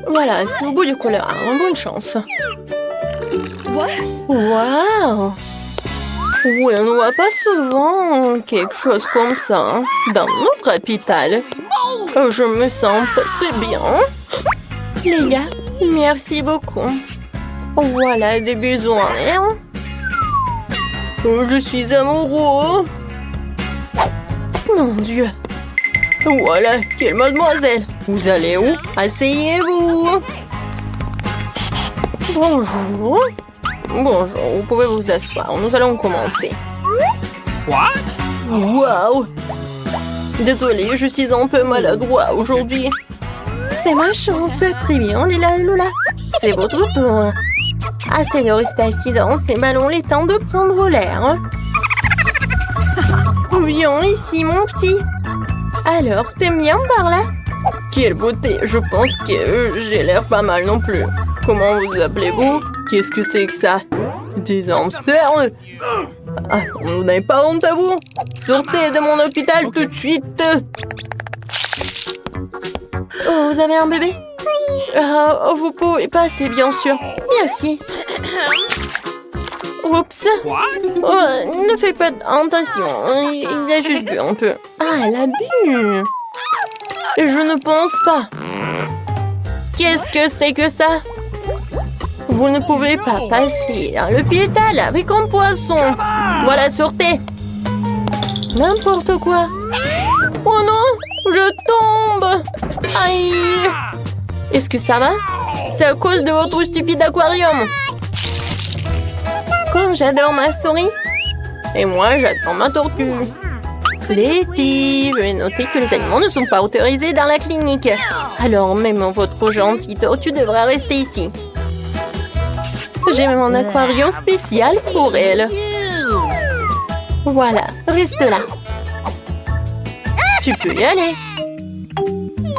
Voilà, c'est au bout du couloir. Bonne chance. Waouh! Oui, on ne voit pas souvent quelque chose comme ça hein, dans notre capitale. Je me sens pas très bien. Les gars, merci beaucoup. Voilà des besoins. Hein? Je suis amoureux. Mon Dieu. Voilà, quelle mademoiselle. Vous allez où? Asseyez-vous. Bonjour. Bonjour, vous pouvez vous asseoir. Nous allons commencer. What? Waouh! Désolée, je suis un peu maladroit aujourd'hui. C'est ma chance. Très bien, Lila et Lola. C'est votre tour. Assez de rester assis dans ces ballons, les temps de prendre l'air. Viens ici, mon petit. Alors, t'aimes bien par là? Quelle beauté! Je pense que j'ai l'air pas mal non plus. Comment vous appelez-vous? Qu'est-ce que c'est que ça? Des hamsters? Ah, vous n'avez pas honte à vous? Sortez de mon hôpital tout de suite! Oh, vous avez un bébé? Vous pouvez passer, bien sûr. Merci. Oups. Oh, ne fais pas attention. Il a juste bu un peu. Ah, elle a bu. Je ne pense pas. Qu'est-ce que c'est que ça? Vous ne pouvez pas passer dans le piétal avec un poisson. Voilà, sortez. N'importe quoi. Oh non, je tombe. Aïe. Est-ce que ça va? C'est à cause de votre stupide aquarium. Comme j'adore ma souris. Et moi, j'adore ma tortue. Les filles, je vais noter que les animaux ne sont pas autorisés dans la clinique. Alors, même votre gentille tortue devra rester ici. J'ai même un aquarium spécial pour elle. Voilà, reste là. Tu peux y aller.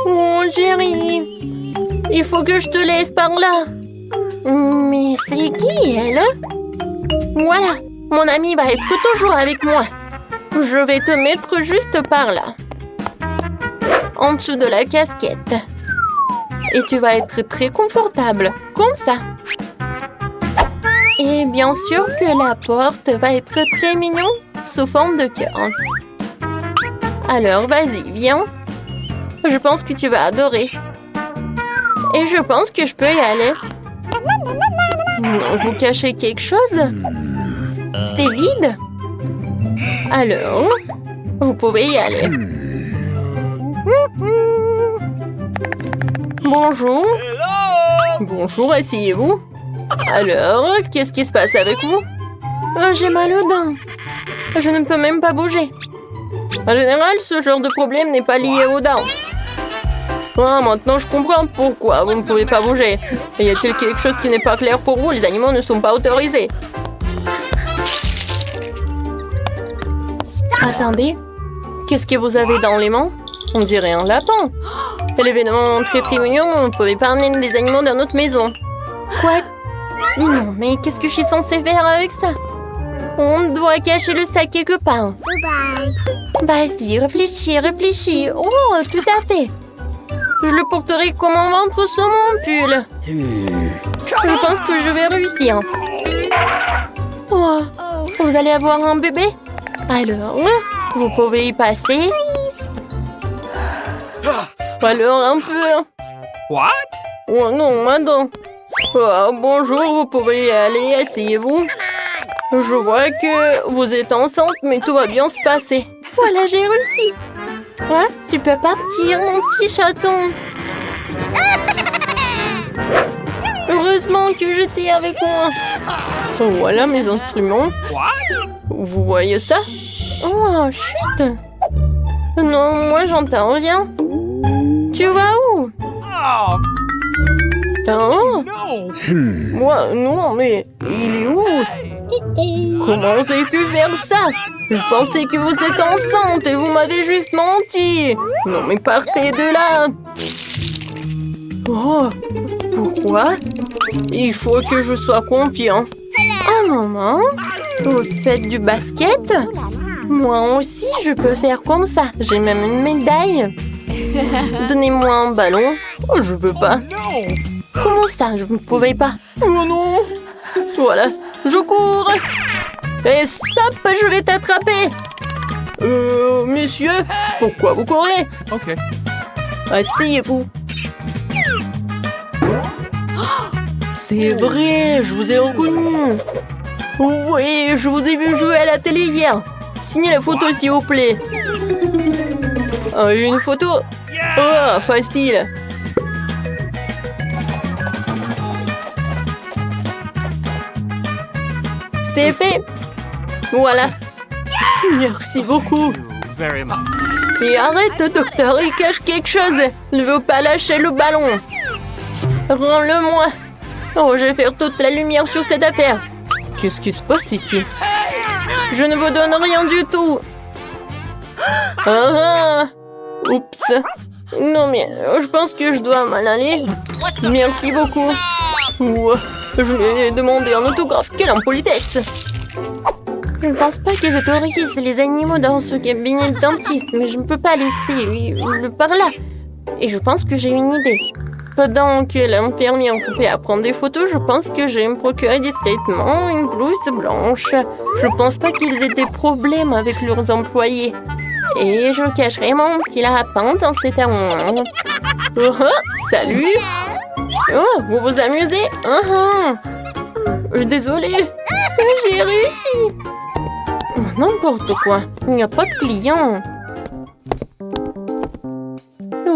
Oh, chérie. Il faut que je te laisse par là. Mais c'est qui, elle? Voilà, mon ami va être toujours avec moi. Je vais te mettre juste par là. En dessous de la casquette. Et tu vas être très confortable, comme ça. Et bien sûr que la porte va être très mignon, sous forme de cœur. Alors, vas-y, viens. Je pense que tu vas adorer. Et je pense que je peux y aller. Non, vous cachez quelque chose? C'est vide? Alors, vous pouvez y aller. Bonjour. Bonjour, asseyez-vous. Alors, qu'est-ce qui se passe avec vous? J'ai mal aux dents. Je ne peux même pas bouger. En général, ce genre de problème n'est pas lié aux dents. Ah, maintenant je comprends pourquoi vous ne pouvez pas bouger. Y a-t-il quelque chose qui n'est pas clair pour vous? Les animaux ne sont pas autorisés. Attendez, qu'est-ce que vous avez dans les mains? On dirait un lapin. C'est l'événement très très mignon, vous ne pouvez pas amener des animaux dans notre maison. Quoi? Non, mais qu'est-ce que je suis censée faire avec ça? On doit cacher le sac quelque part. Vas-y, réfléchis, réfléchis. Oh, tout à fait. Je le porterai comme un ventre sur mon pull. Je pense que je vais réussir. Oh, vous allez avoir un bébé? Alors, vous pouvez y passer. Alors, un peu. What? Oh non, madame. Oh, bonjour, vous pouvez y aller, asseyez-vous. Je vois que vous êtes enceinte, mais tout va bien se passer. Voilà, j'ai réussi. Ouais, tu peux partir, mon petit chaton. Heureusement que j'étais avec moi. Voilà mes instruments. Vous voyez ça? Oh, chut. Non, moi j'entends rien. Tu vas où? Oh. Moi, non, mais il est où? Comment vous avez pu faire ça? Je pensais que vous êtes enceinte et vous m'avez juste menti. Non, mais partez de là. Oh, pourquoi? Il faut que je sois confiant. Oh, maman, vous faites du basket? Moi aussi, je peux faire comme ça. J'ai même une médaille. Donnez-moi un ballon. Oh, je peux pas. No! Comment ça? Je ne pouvais pas. Oh non! Voilà, je cours! Et stop, je vais t'attraper! Monsieur, pourquoi vous courez? Okay. Asseyez-vous. C'est vrai, je vous ai reconnu. Oui, je vous ai vu jouer à la télé hier. Signez la photo, s'il vous plaît. Une photo? Oh, facile. C'est fait. Voilà. Merci beaucoup. Very much. Et arrête, docteur, il cache quelque chose. Il ne veut pas lâcher le ballon. Rends-le-moi. Oh, je vais faire toute la lumière sur cette affaire. Qu'est-ce qui se passe ici? Je ne vous donne rien du tout. Oups. Non, mais je pense que je dois m'en aller. Merci beaucoup. Ouah, je lui ai demandé un autographe. Quelle impolitesse. Je ne pense pas qu'ils autorisent les animaux dans ce cabinet de dentiste, mais je ne peux pas laisser le par là. Et je pense que j'ai une idée. Pendant que l'infirmière occupée à prendre des photos, je pense que je vais me procurer discrètement une blouse blanche. Je pense pas qu'ils aient des problèmes avec leurs employés. Et je cacherai mon petit lapin dans cet armoire. Salut! Oh, vous vous amusez? Désolée, j'ai réussi. N'importe quoi, il n'y a pas de clients.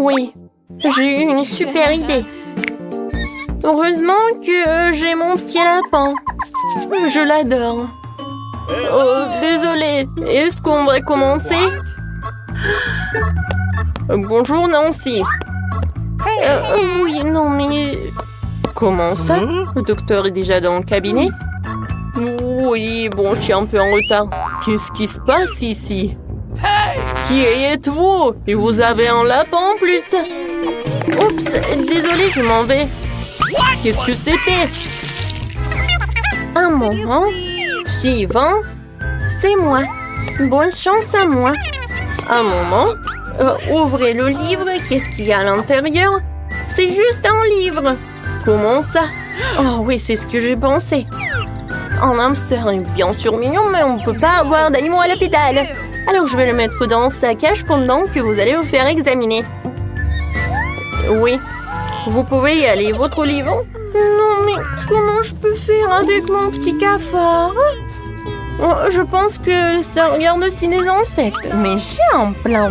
Oui, j'ai eu une super idée. Heureusement que j'ai mon petit lapin. Je l'adore. Oh, désolée, est-ce qu'on va commencer? Bonjour Nancy. Oui, non mais... Comment ça? Le docteur est déjà dans le cabinet? Oui, bon, je suis un peu en retard. Qu'est-ce qui se passe ici? Qui êtes-vous? Et vous avez un lapin en plus? Oups, désolé, je m'en vais. Qu'est-ce que c'était? Un moment. Suivant. C'est moi. Bonne chance à moi. Un moment. Ouvrez le livre. Qu'est-ce qu'il y a à l'intérieur? C'est juste un livre. Comment ça? Oh oui, c'est ce que j'ai pensé. Un hamster est bien sûr mignon, mais on ne peut pas avoir d'animaux à l'hôpital. Alors je vais le mettre dans sa cage pendant que vous allez vous faire examiner. Oui, vous pouvez y aller. Votre livre? Non, mais comment je peux faire avec mon petit cafard? Oh, je pense que ça regarde aussi des insectes. Mais j'ai un plan.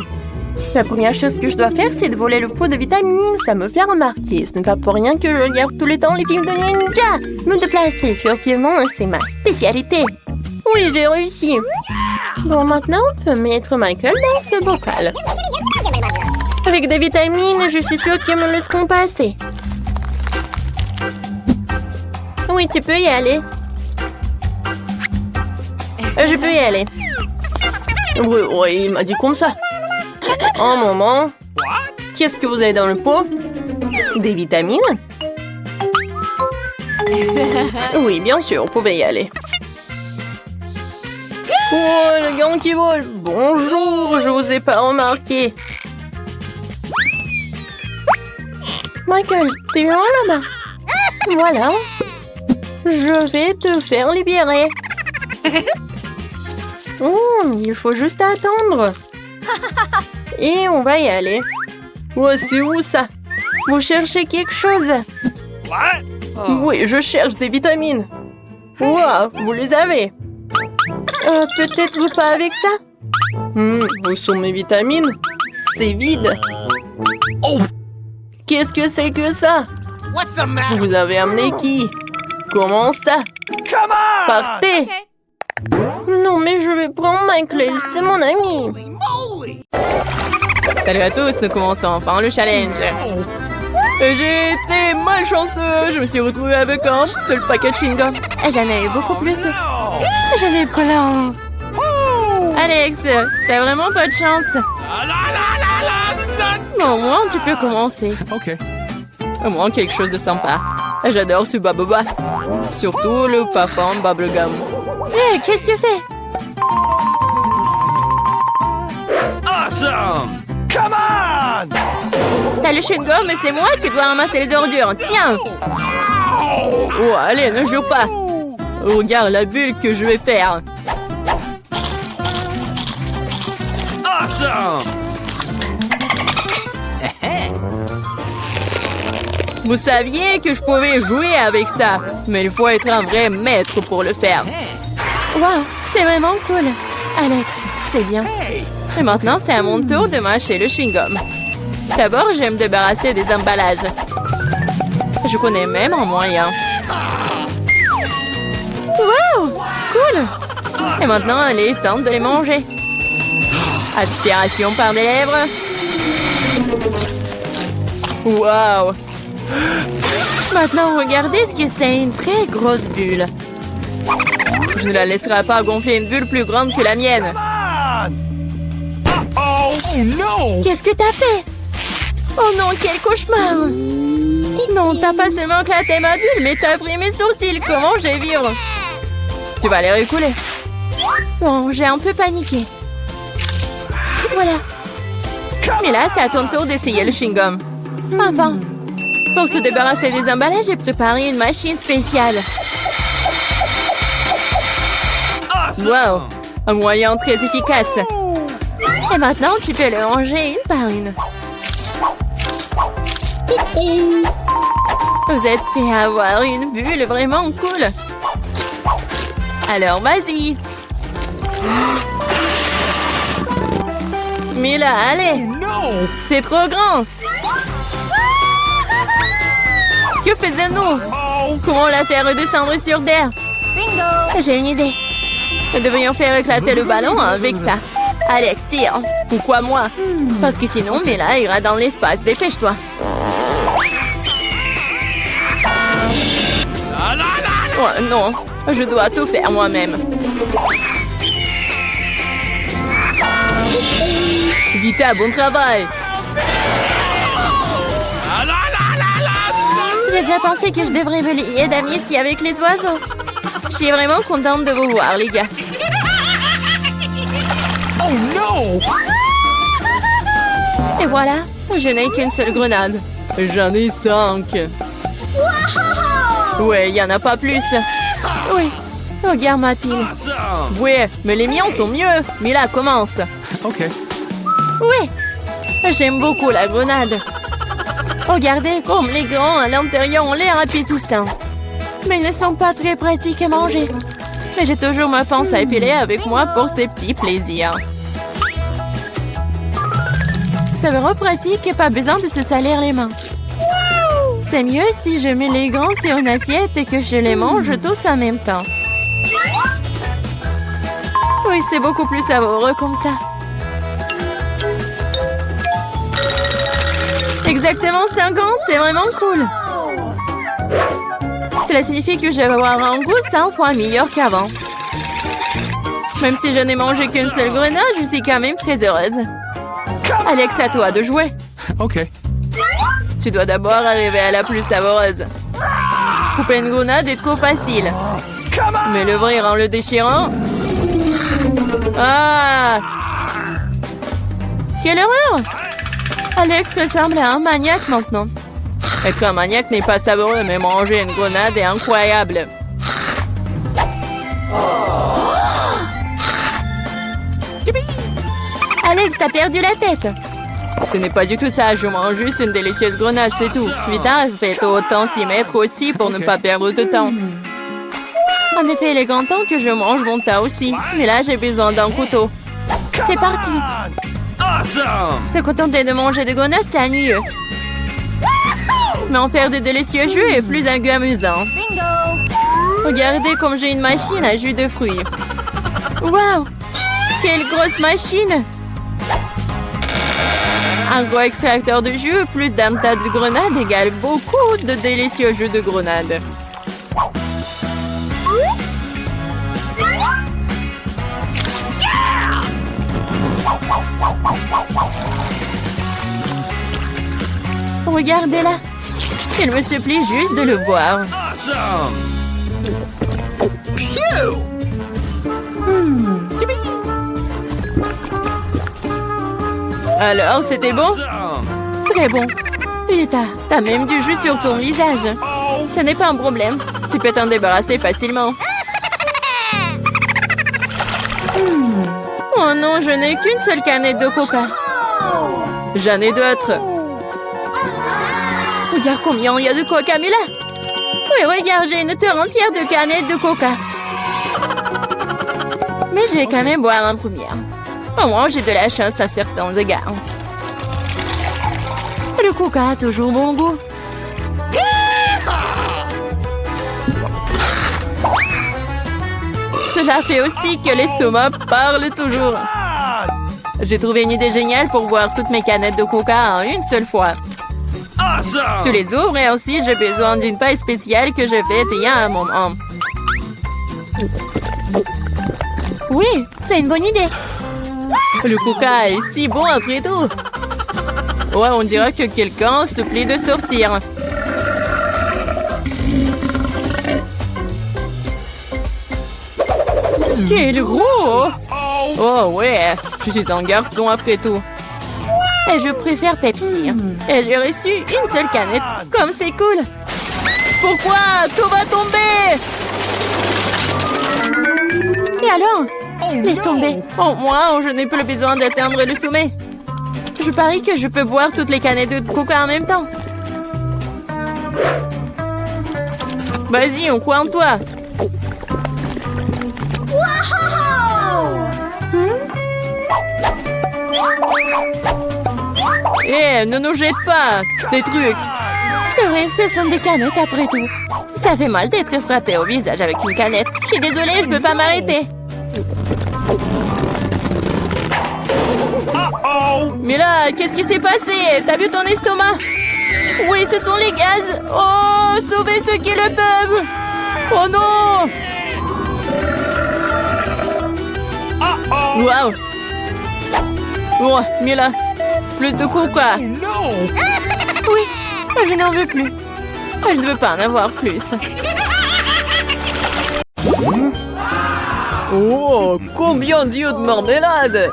La première chose que je dois faire, c'est de voler le pot de vitamines. Ça me fait remarquer. Ce n'est pas pour rien que je regarde tout le temps les films de ninja. Me déplacer furtivement, c'est ma spécialité. Oui, j'ai réussi. Bon, maintenant, on peut mettre Michael dans ce bocal. Avec des vitamines, je suis sûre qu'ils me laisseront passer. Oui, tu peux y aller. Je peux y aller. Oui, il m'a dit comme ça. Un moment. Qu'est-ce que vous avez dans le pot? Des vitamines? Oui, bien sûr, vous pouvez y aller. Oh, le gant qui vole. Bonjour, je vous ai pas remarqué. Michael, t'es loin là-bas? Voilà. Je vais te faire libérer. Il faut juste attendre. Et on va y aller. Ouais, c'est où ça? Vous cherchez quelque chose? What? Oui, je cherche des vitamines. Wow, vous les avez. Peut-être pas avec ça? Où sont mes vitamines? C'est vide. Oh! Qu'est-ce que c'est que ça? What's the matter? Vous avez amené qui? Comment ça? Come on! Partez! Non, mais je vais prendre Michael, c'est mon ami. Moly! Salut à tous, nous commençons enfin le challenge. J'ai été malchanceux, je me suis retrouvée avec un seul paquet de chewing-gum. J'en ai eu beaucoup plus. J'en ai plein. Alex, t'as vraiment pas de chance. Au moins, tu peux commencer. Ok. Au moins, quelque chose de sympa. J'adore ce baboba. Surtout le parfum bubblegum. Hé, qu'est-ce que tu fais? Awesome! Come on! T'as le chewing-gum, mais c'est moi qui dois ramasser les ordures. Tiens. Oh, allez, ne jure pas. Regarde la bulle que je vais faire. Awesome! Vous saviez que je pouvais jouer avec ça, mais il faut être un vrai maître pour le faire. Wow, c'est vraiment cool. Alex, c'est bien. Et maintenant, c'est à mon tour de mâcher le chewing-gum. D'abord, je vais me débarrasser des emballages. Je connais même un moyen. Wow, cool. Et maintenant, il est temps de les manger. Aspiration par des lèvres. Wow. Maintenant, regardez ce que c'est, une très grosse bulle. Je ne la laisserai pas gonfler une bulle plus grande que la mienne. Oh no! Qu'est-ce que t'as fait? Oh non, quel cauchemar! Non, t'as pas seulement éclaté ma bulle, mais t'as pris mes sourcils. Comment je vais vivre? Tu vas les récouler. Bon, j'ai un peu paniqué. Voilà. Mais là, c'est à ton tour d'essayer le chewing-gum. Enfin. Pour se débarrasser des emballages, j'ai préparé une machine spéciale. Wow! Un moyen très efficace. Et maintenant, tu peux le ranger une par une. Vous êtes prêts à avoir une bulle vraiment cool? Alors, vas-y! Mais là, allez! No! C'est trop grand! Que faisons-nous? Comment la faire redescendre sur terre? Bingo! J'ai une idée. Nous devrions faire éclater le ballon avec ça. Alex, tire. Pourquoi moi? Parce que sinon, Mila ira dans l'espace. Dépêche-toi. Oh non, je dois tout faire moi-même. Vita, bon travail. J'ai déjà pensé que je devrais me lier d'amitié avec les oiseaux. Je suis vraiment contente de vous voir, les gars. Oh no! Et voilà, je n'ai qu'une seule grenade. J'en ai 5. Ouais, il n'y en a pas plus. Oui, regarde ma pile. Awesome! Ouais, mais les miens sont mieux. Mais là, commence. Okay. Oui, j'aime beaucoup la grenade. Regardez comme les grands à l'intérieur ont l'air appétissants. Mais ils ne sont pas très pratiques à manger. Mais j'ai toujours ma pince à épiler avec moi pour ces petits plaisirs. C'est vraiment pratique et pas besoin de se salir les mains. C'est mieux si je mets les gants sur une assiette et que je les mange tous en même temps. Oui, c'est beaucoup plus savoureux comme ça. Exactement 5 ans, c'est vraiment cool. Cela signifie que je vais avoir un goût 100 fois meilleur qu'avant. Même si je n'ai mangé qu'une seule grenade, je suis quand même très heureuse. Alex, à toi de jouer. Okay. Tu dois d'abord arriver à la plus savoureuse. Couper une grenade est trop facile. Mais l'ouvrir en le déchirant... Ah! Quelle horreur! Alex ressemble à un maniaque maintenant. Être un maniaque n'est pas savoureux, mais manger une grenade est incroyable. Alex, t'as perdu la tête. Ce n'est pas du tout ça, je mange juste une délicieuse grenade, c'est tout. Vita, faites autant s'y mettre aussi pour ne pas perdre de temps. En effet, il est grand temps que je mange mon tas aussi. Mais là, j'ai besoin d'un couteau. C'est parti. Awesome! Se contenter de manger des grenades, c'est ennuyeux. Mais en faire de délicieux jus est plus un goût amusant. Bingo! Regardez comme j'ai une machine à jus de fruits. Waouh! Quelle grosse machine! Un gros extracteur de jus plus d'un tas de grenades égale beaucoup de délicieux jus de grenades. Regardez-la. Il me supplie juste de le boire. Awesome! Alors, c'était bon? Awesome! Très bon. Et t'as même du jus sur ton visage. Ce n'est pas un problème. Tu peux t'en débarrasser facilement. Oh non, je n'ai qu'une seule canette de coca. J'en ai d'autres. Regarde combien il y a de coca, Mila. Oui, regarde, j'ai une terre entière de canettes de coca. Mais je vais quand même boire en première. Au moins, j'ai de la chance à certains égards. Le coca a toujours bon goût. Cela fait aussi que l'estomac parle toujours. J'ai trouvé une idée géniale pour boire toutes mes canettes de coca en une seule fois. Awesome! Tu les ouvres et ensuite j'ai besoin d'une paille spéciale que je vais essayer à un moment. Oui, c'est une bonne idée. Le coca est si bon après tout. Ouais, on dirait que quelqu'un se plaît de sortir. Quel gros! Oh ouais, je suis un garçon après tout. Et je préfère Pepsi. Et j'ai reçu une seule canette. Comme c'est cool. Pourquoi? Tout va tomber! Et alors? Laisse tomber. Oh, moi, je n'ai plus besoin d'atteindre le sommet. Je parie que je peux boire toutes les canettes de coca en même temps. Vas-y, on croit en toi. Eh, ne nous jette pas des trucs. C'est vrai, ce sont des canettes après tout. Ça fait mal d'être frappé au visage avec une canette. Je suis désolée, je peux pas m'arrêter. Mais là, qu'est-ce qui s'est passé? T'as vu ton estomac? Oui, ce sont les gaz. Oh, sauvez ceux qui le peuvent. Oh non. Waouh. Oh, Mila, plus de coca. Oui, je n'en veux plus. Je ne veux pas en avoir plus. Oh, combien d'yeux de marmelade!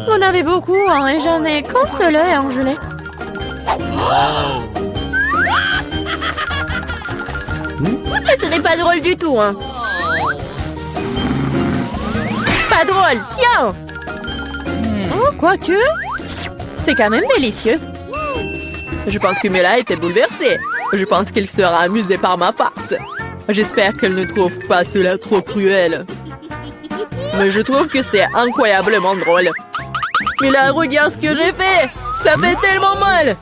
On avait beaucoup, hein, et j'en ai qu'un seul œil en gelée. Et ce n'est pas drôle du tout, hein. Pas drôle, tiens! Oh, quoique, c'est quand même délicieux. Je pense que Mila était bouleversée. Je pense qu'elle sera amusée par ma farce. J'espère qu'elle ne trouve pas cela trop cruel. Mais je trouve que c'est incroyablement drôle. Mila, regarde ce que j'ai fait! Ça fait tellement mal!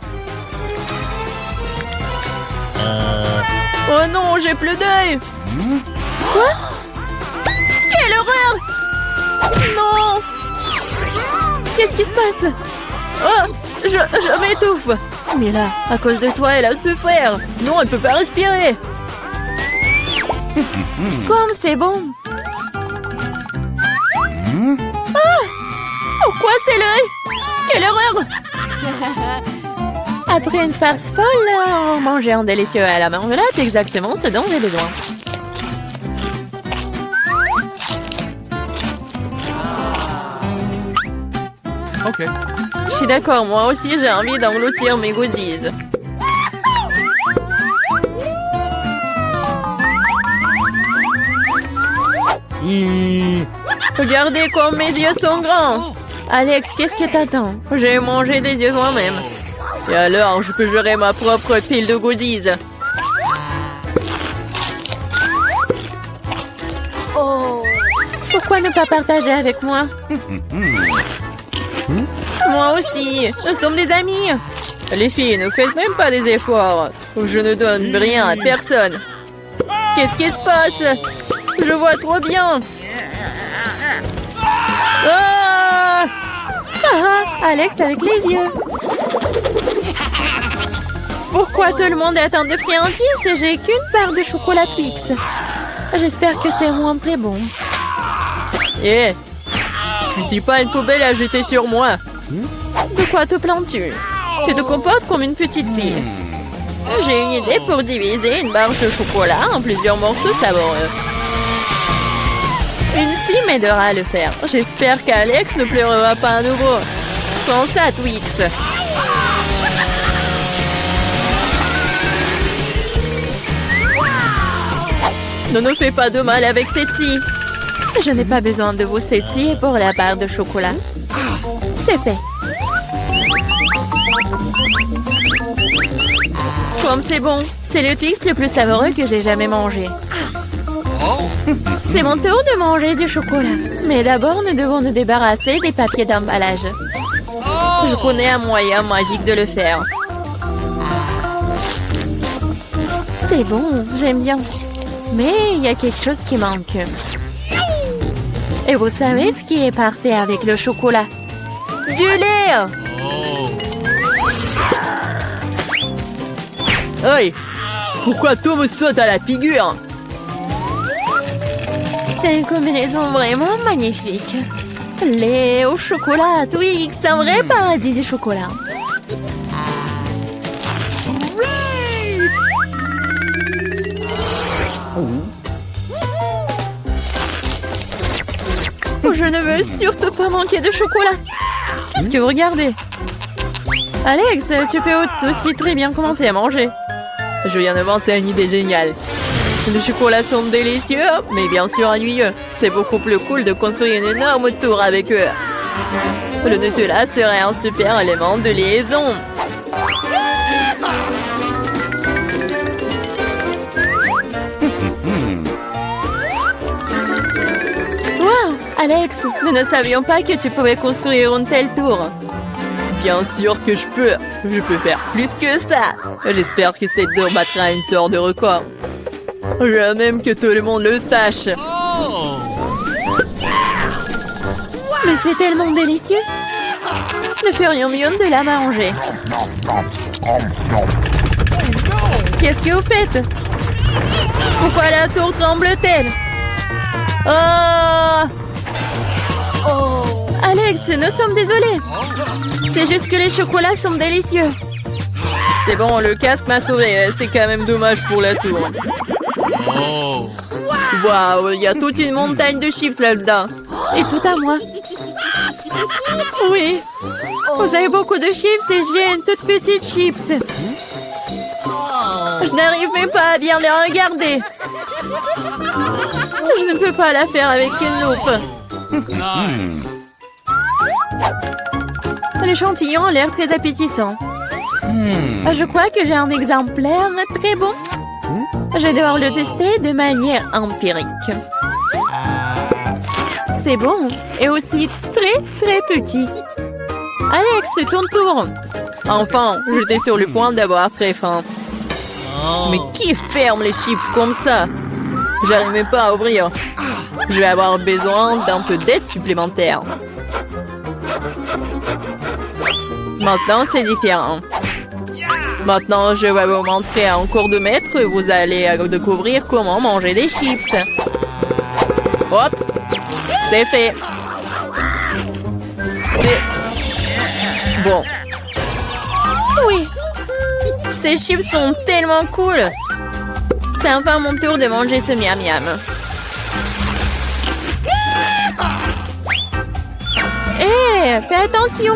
Oh non, j'ai plus d'œil! Quoi? Quelle horreur! Non! Qu'est-ce qui se passe? Oh! Je m'étouffe! Mila, à cause de toi, elle a souffert! Non, elle peut pas respirer! Comme c'est bon! Ah! Pourquoi c'est l'œil? Quelle horreur! Après une farce folle, on mangeait un délicieux à la marmelade, exactement ce dont j'ai besoin. Ok. Je suis d'accord, moi aussi j'ai envie d'engloutir mes goodies. Regardez comme mes yeux sont grands. Alex, qu'est-ce que t'attends? J'ai mangé des yeux moi-même. Et alors, je peux gérer ma propre pile de goodies. Oh. Pourquoi ne pas partager avec moi? Moi aussi, nous sommes des amis. Les filles, ne faites même pas des efforts. Je ne donne rien à personne. Qu'est-ce qui se passe? Je vois trop bien. Ah! Ah, Alex avec les yeux. Pourquoi tout le monde est atteint de friandises et j'ai qu'une part de chocolat Twix? J'espère que c'est moins très bon. Eh, je suis pas une poubelle à jeter sur moi. De quoi te plains-tu? Tu te comportes comme une petite fille. J'ai une idée pour diviser une barre de chocolat en plusieurs morceaux savoureux. Une fille m'aidera à le faire. J'espère qu'Alex ne pleurera pas à nouveau. Prends ça, Twix. Ne nous fais pas de mal avec Setty. Je n'ai pas besoin de vous, Setty, pour la barre de chocolat. C'est fait. Comme c'est bon. C'est le Twix le plus savoureux que j'ai jamais mangé. C'est mon tour de manger du chocolat. Mais d'abord, nous devons nous débarrasser des papiers d'emballage. Je connais un moyen magique de le faire. C'est bon, j'aime bien. Mais il y a quelque chose qui manque. Et vous savez ce qui est parfait avec le chocolat? Du lait! Hey! Pourquoi tout me saute à la figure? C'est une combinaison vraiment magnifique. Lait au chocolat, Twix, c'est un vrai paradis du chocolat. Je ne veux surtout pas manquer de chocolat. Qu'est-ce que vous regardez? Alex, tu peux aussi très bien commencer à manger. Je viens de penser à une idée géniale. Les chocolats sont délicieux, mais bien sûr ennuyeux. C'est beaucoup plus cool de construire une énorme tour avec eux. Le Nutella serait un super élément de liaison. Wow, Alex, nous ne savions pas que tu pouvais construire une telle tour. Bien sûr que je peux. Je peux faire plus que ça. J'espère que cette tour battra une sorte de record. Je veux même que tout le monde le sache. Mais c'est tellement délicieux. Nous ferions mieux de la manger. Qu'est-ce que vous faites? Pourquoi la tour tremble-t-elle? Oh! Alex, nous sommes désolés. C'est juste que les chocolats sont délicieux. C'est bon, le casque m'a sauvé. C'est quand même dommage pour la tour. Waouh, il y a toute une montagne de chips là-dedans. Et tout à moi. Oui. Vous avez beaucoup de chips et j'ai une toute petite chips. Je n'arrive même pas à bien les regarder. Je ne peux pas la faire avec une loupe. L'échantillon a l'air très appétissant. Je crois que j'ai un exemplaire très bon. Je vais devoir le tester de manière empirique. C'est bon et aussi très très petit. Alex, c'est ton tour. Enfin, j'étais sur le point d'avoir très faim. Mais qui ferme les chips comme ça? J'arrive même pas à ouvrir. Je vais avoir besoin d'un peu d'aide supplémentaire. Maintenant, c'est différent. Maintenant, je vais vous montrer en cours de maître. Vous allez découvrir comment manger des chips. Hop! C'est fait. C'est... bon. Oui. Ces chips sont tellement cool. C'est enfin mon tour de manger ce miam miam. Hé, fais attention.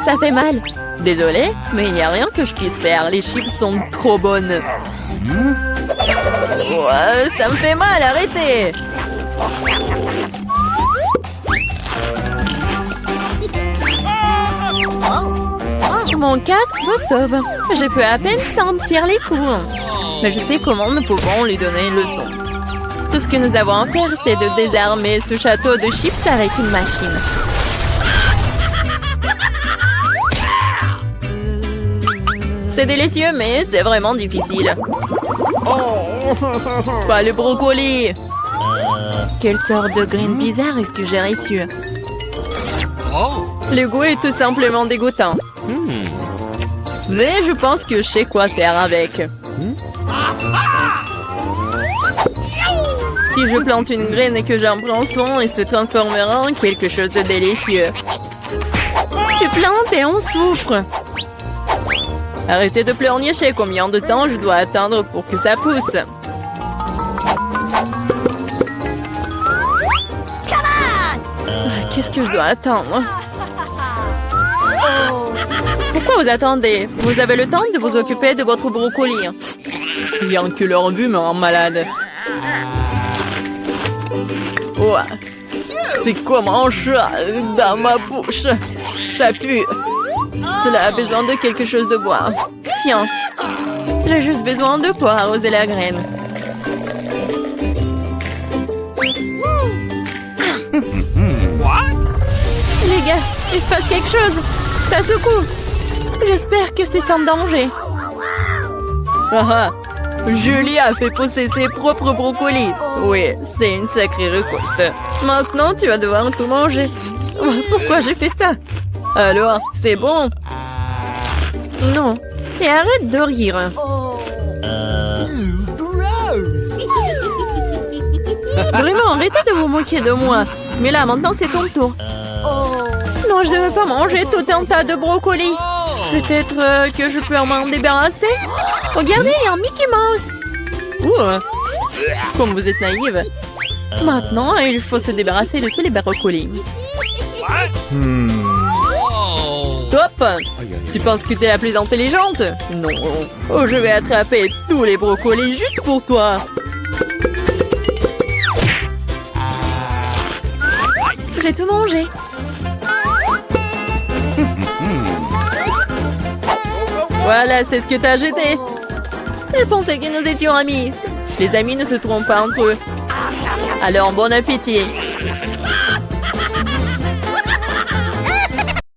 Ça fait mal. Désolée, mais il n'y a rien que je puisse faire. Les chips sont trop bonnes. Ouais, ça me fait mal, arrêtez. Mon casque me sauve. Je peux à peine sentir les coups. Mais je sais comment nous pouvons lui donner une leçon. Tout ce que nous avons à faire, c'est de désarmer ce château de chips avec une machine. C'est délicieux, mais c'est vraiment difficile. Oh, pas le brocoli. Quelle sorte de graine bizarre est-ce que j'ai reçu? Le goût est tout simplement dégoûtant. Mais je pense que je sais quoi faire avec. Si je plante une graine et que j'en prends soin, elle se transformera en quelque chose de délicieux. Tu plantes et on souffre. Arrêtez de pleurnicher. Combien de temps je dois attendre pour que ça pousse? Qu'est-ce que je dois attendre? Pourquoi vous attendez? Vous avez le temps de vous occuper de votre brocoli. Bien que leur vue me rend malade. Ouah. C'est quoi mon chat dans ma bouche? Ça pue. Cela a besoin de quelque chose de boire. Tiens, j'ai juste besoin de quoi arroser la graine. What? Les gars, il se passe quelque chose. Ça secoue. J'espère que c'est sans danger. Ah ah. Julie a fait pousser ses propres brocolis. Oui, c'est une sacrée récolte. Maintenant, tu vas devoir tout manger. Pourquoi j'ai fait ça? Alors, c'est bon? Non. Et arrête de rire. Vraiment, arrêtez de vous moquer de moi. Mais là, maintenant, c'est ton tour. Non, je ne veux pas manger tout un tas de brocolis. Peut-être que je peux m'en débarrasser? Regardez, il y a un Mickey Mouse. Ouh, comme vous êtes naïve. Maintenant, il faut se débarrasser de tous les brocolis. Stop! Tu penses que tu es la plus intelligente? Non. Oh, je vais attraper tous les brocolis juste pour toi. J'ai tout mangé. Voilà, c'est ce que t'as jeté. Je pensais que nous étions amis. Les amis ne se trompent pas entre eux. Alors, bon appétit.